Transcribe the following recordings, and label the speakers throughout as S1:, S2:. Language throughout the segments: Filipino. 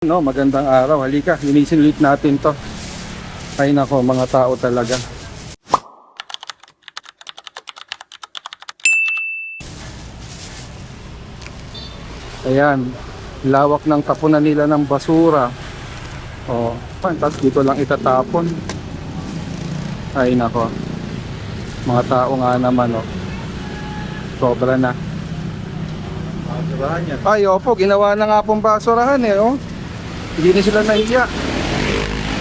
S1: No, magandang araw. Halika, linisin ulit natin to. Ay nako, mga tao talaga. Ayan, lawak ng tapunan nila ng basura. Oh, tapos dito lang itatapon. Ay nako. Mga tao nga naman, oh. Sobra na. Ay, opo, ginawa na nga pong basurahan eh, oh. Hindi na sila nahiya.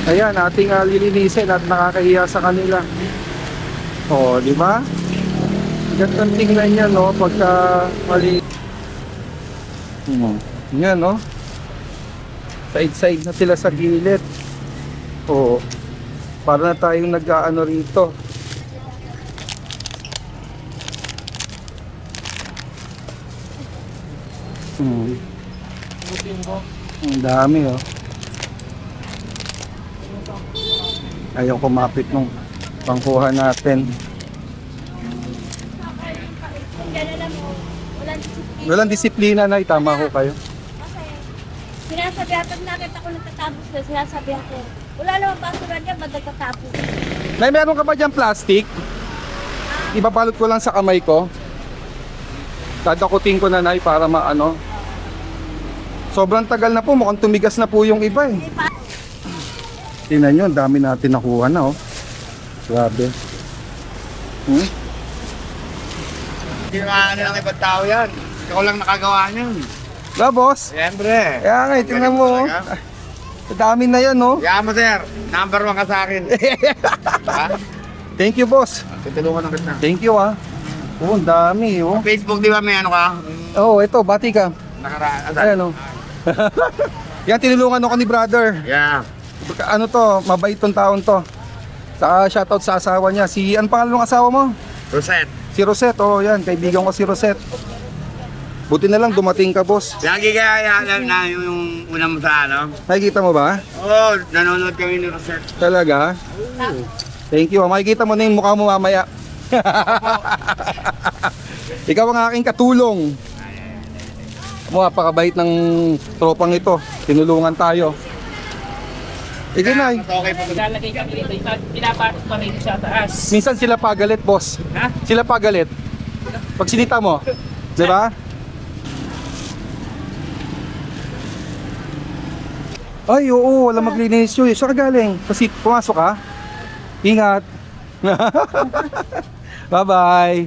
S1: Ayan, ating lilinisin at nakakahiya sa kanila. Oh, di ba? Gandang tingnan niya, no, pagka mali. Yan, no. Side-side na sila sa gilid. Oh, para na tayong nag-aano rito. Ang dami, oh. Ayaw kumapit nung pangkuha natin. Walang disiplina na, tama ko kayo.
S2: Sinasabihan pag nakita ko nagtatapos na, sinasabihan ko, wala naman basura niya, ba't nagtatapos?
S1: Nay, meron ka ba dyan plastic? Ipabalot ko lang sa kamay ko. Dadakutin ko na, Nay, para maano. Sobrang tagal na po, mukhang tumigas na po yung iba eh. Tingnan nyo, ang dami natin nakuha na, oh. Grabe.
S3: Hindi nga ano lang ibang tao yan. Ikaw lang nakagawa niyan.
S1: Ba, boss?
S3: Siyempre.
S1: Kaya nga, tingnan mo, oh. Ang dami na yan, oh.
S3: Kaya mo, sir. Number 1 ka sa akin. Ha?
S1: Thank you, boss.
S3: Tutulungan ng kita.
S1: Thank you, ah. Oh, ang dami, oh.
S3: Facebook, di ba may ano ka?
S1: Oh, ito, bati ka.
S3: Nakaraan.
S1: Ayan, oh. Yan, tinulungan ako ni brother.
S3: Yeah.
S1: Ano to, mabait tong taon to. Saka shoutout sa asawa niya. Si, ano pangalan ng asawa mo?
S3: Rosette.
S1: Si Rosette, oh yan, kaibigan ko si Rosette. Buti na lang dumating ka, boss.
S3: Lagi kaya alam na yung una mo sa ano?
S1: Nakikita mo ba?
S3: Oo, nanonood kami ni Rosette.
S1: Talaga? Thank you. Makikita mo na yung mukha mo mamaya. Ikaw ang aking katulong. Napakabait ng tropang ito. Tinulungan tayo. Sige, Nay.
S3: Okay po.
S4: Lalagay kami dito, pinapasok pa rin sa taas.
S1: Minsan sila pagalit, boss.
S4: Ha?
S1: Sila pagalit. Pag sinita mo. Di ba? Ay, oo. Wala maglinis yun. Saan ka galing? Kasi pumasok ka. Ingat. Bye-bye.